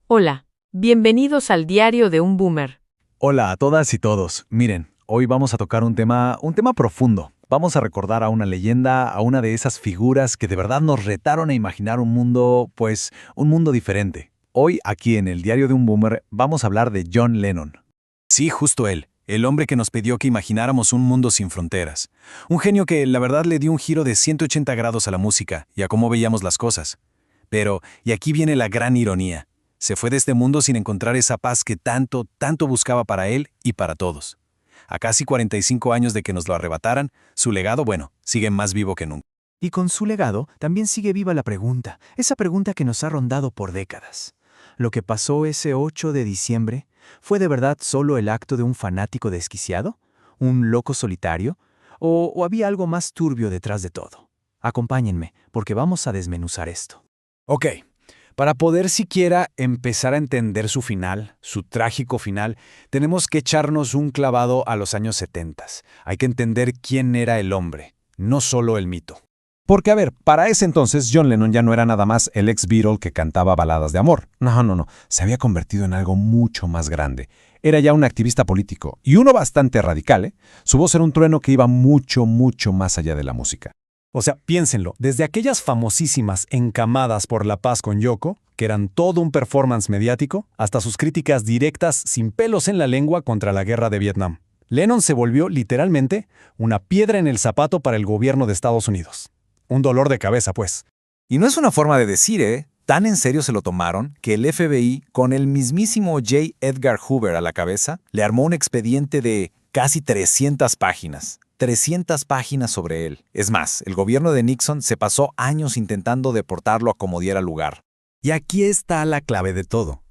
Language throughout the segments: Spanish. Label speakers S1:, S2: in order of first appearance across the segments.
S1: Hola, bienvenidos al diario de un boomer.
S2: Hola a todas y todos. Miren, hoy vamos a tocar un tema profundo. Vamos a recordar a una leyenda, a una de esas figuras que de verdad nos retaron a imaginar un mundo, pues, un mundo diferente. Hoy, aquí en el diario de un boomer, vamos a hablar de John Lennon.
S3: Sí, justo él, el hombre que nos pidió que imagináramos un mundo sin fronteras. Un genio que, la verdad, le dio un giro de 180 grados a la música y a cómo veíamos las cosas. Pero, y aquí viene la gran ironía, se fue de este mundo sin encontrar esa paz que tanto buscaba para él y para todos. A casi 45 años de que nos lo arrebataran, su legado, bueno, sigue más vivo que nunca.
S4: Y con su legado también sigue viva la pregunta, esa pregunta que nos ha rondado por décadas. ¿Lo que pasó ese 8 de diciembre fue de verdad solo el acto de un fanático desquiciado? ¿Un loco solitario? ¿O había algo más turbio detrás de todo? Acompáñenme, porque vamos a desmenuzar esto.
S2: Ok, para poder siquiera empezar a entender su final, su trágico final, tenemos que echarnos un clavado a los años 70. Hay que entender quién era el hombre, no solo el mito. Porque, a ver, para ese entonces John Lennon ya no era nada más el ex-Beatle que cantaba baladas de amor. No. Se había convertido en algo mucho más grande. Era ya un activista político, y uno bastante radical, ¿eh? Su voz era un trueno que iba mucho más allá de la música.
S5: O sea, piénsenlo, desde aquellas famosísimas Encamadas por la Paz con Yoko, que eran todo un performance mediático, hasta sus críticas directas sin pelos en la lengua contra la guerra de Vietnam. Lennon se volvió, literalmente, una piedra en el zapato para el gobierno de Estados Unidos. Un dolor de cabeza, pues.
S3: Y no es una forma de decir, ¿eh? Tan en serio se lo tomaron que el FBI, con el mismísimo J. Edgar Hoover a la cabeza, le armó un expediente de casi 300 páginas. 300 páginas sobre él. Es más, el gobierno de Nixon se pasó años intentando deportarlo a como diera lugar.
S5: Y aquí está la clave de todo.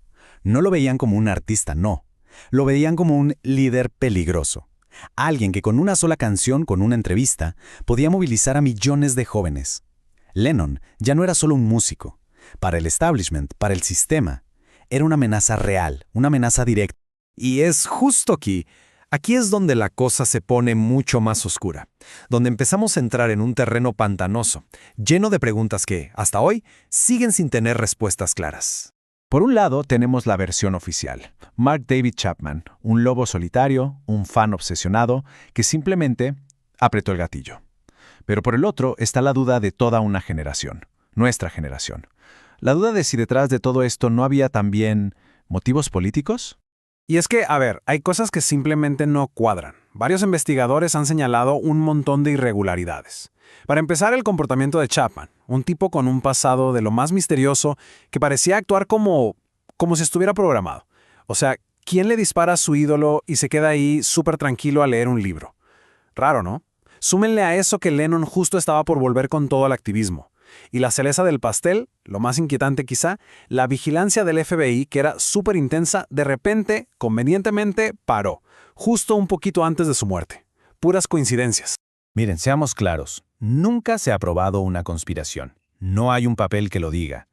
S5: No lo veían como un artista, no. Lo veían como un líder peligroso. Alguien que con una sola canción, con una entrevista, podía movilizar a millones de jóvenes. Lennon ya no era solo un músico. Para el establishment, para el sistema, era una amenaza real, una amenaza directa.
S6: Y es justo aquí es donde la cosa se pone mucho más oscura, donde empezamos a entrar en un terreno pantanoso, lleno de preguntas que, hasta hoy, siguen sin tener respuestas claras.
S2: Por un lado tenemos la versión oficial. Mark David Chapman, un lobo solitario, un fan obsesionado, que simplemente apretó el gatillo. Pero por el otro está la duda de toda una generación, nuestra generación. La duda de si detrás de todo esto no había también motivos políticos.
S7: Y es que, a ver, hay cosas que simplemente no cuadran. Varios investigadores han señalado un montón de irregularidades. Para empezar, el comportamiento de Chapman, un tipo con un pasado de lo más misterioso que parecía actuar como si estuviera programado. O sea, ¿quién le dispara a su ídolo y se queda ahí súper tranquilo a leer un libro? Raro, ¿no? Súmenle a eso que Lennon justo estaba por volver con todo al activismo. Y la cereza del pastel, lo más inquietante quizá, la vigilancia del FBI, que era súper intensa, de repente, convenientemente, paró, justo un poquito antes de su muerte. Puras coincidencias.
S5: Miren, seamos claros, nunca se ha probado una conspiración. No hay un papel que lo diga.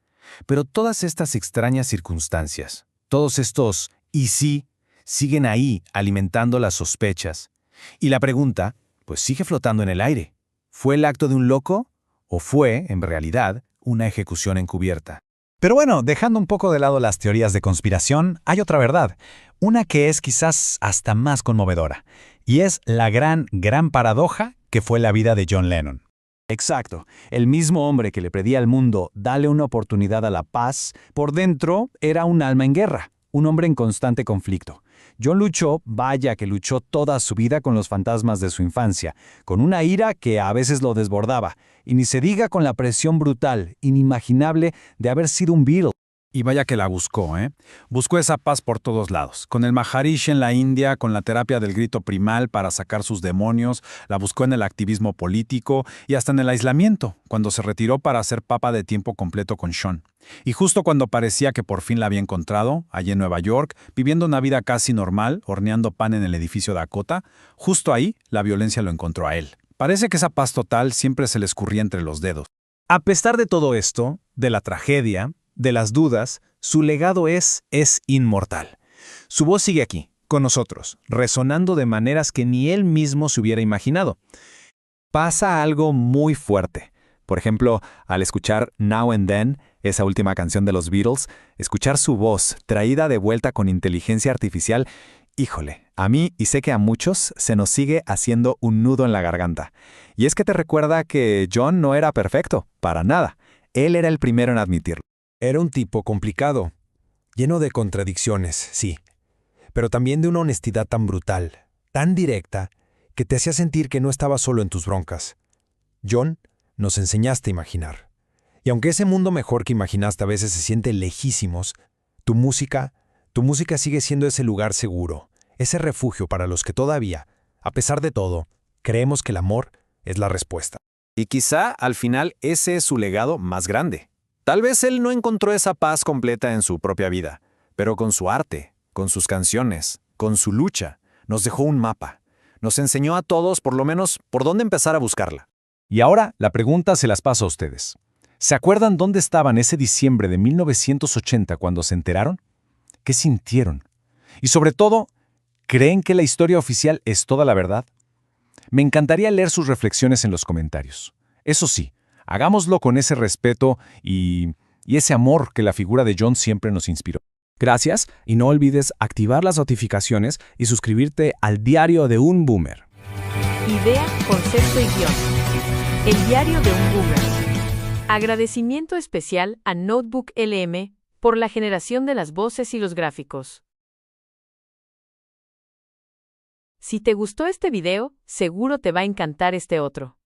S5: Pero todas estas extrañas circunstancias, todos estos «y sí», siguen ahí alimentando las sospechas. Y la pregunta, pues sigue flotando en el aire. ¿Fue el acto de un loco? ¿O fue, en realidad, una ejecución encubierta? Pero bueno, dejando un poco de lado las teorías de conspiración, hay otra verdad, una que es quizás hasta más conmovedora, y es la gran paradoja que fue la vida de John Lennon.
S4: Exacto, el mismo hombre que le pedía al mundo dale una oportunidad a la paz, por dentro era un alma en guerra, un hombre en constante conflicto. John luchó, vaya que luchó toda su vida con los fantasmas de su infancia, con una ira que a veces lo desbordaba, y ni se diga con la presión brutal, inimaginable, de haber sido un Beatle.
S7: Y vaya que la buscó, ¿eh? Buscó esa paz por todos lados. Con el Maharishi en la India, con la terapia del grito primal para sacar sus demonios, la buscó en el activismo político y hasta en el aislamiento, cuando se retiró para ser papa de tiempo completo con Sean. Y justo cuando parecía que por fin la había encontrado, allí en Nueva York, viviendo una vida casi normal, horneando pan en el edificio Dakota, justo ahí la violencia lo encontró a él. Parece que esa paz total siempre se le escurría entre los dedos.
S5: A pesar de todo esto, de la tragedia, de las dudas, su legado es inmortal. Su voz sigue aquí, con nosotros, resonando de maneras que ni él mismo se hubiera imaginado. Pasa algo muy fuerte. Por ejemplo, al escuchar Now and Then,
S3: esa última canción de los Beatles, escuchar su voz traída de vuelta con inteligencia artificial, híjole, a mí y sé que a muchos se nos sigue haciendo un nudo en la garganta. Y es que te recuerda que John no era perfecto, para nada. Él era el primero en admitirlo.
S6: Era un tipo complicado, lleno de contradicciones, sí, pero también de una honestidad tan brutal, tan directa, que te hacía sentir que no estabas solo en tus broncas. John, nos enseñaste a imaginar. Y aunque ese mundo mejor que imaginaste a veces se siente lejísimos, tu música sigue siendo ese lugar seguro, ese refugio para los que todavía, a pesar de todo, creemos que el amor es la respuesta.
S3: Y quizá, al final, ese es su legado más grande. Tal vez él no encontró esa paz completa en su propia vida, pero con su arte, con sus canciones, con su lucha, nos dejó un mapa. Nos enseñó a todos, por lo menos, por dónde empezar a buscarla.
S4: Y ahora la pregunta se las paso a ustedes. ¿Se acuerdan dónde estaban ese diciembre de 1980 cuando se enteraron? ¿Qué sintieron? Y sobre todo, ¿creen que la historia oficial es toda la verdad? Me encantaría leer sus reflexiones en los comentarios. Eso sí, hagámoslo con ese respeto y ese amor que la figura de John siempre nos inspiró.
S8: Gracias y no olvides activar las notificaciones y suscribirte al Diario de un Boomer.
S1: Idea, concepto y guión. El diario de un boomer. Agradecimiento especial a Notebook LM por la generación de las voces y los gráficos. Si te gustó este video, seguro te va a encantar este otro.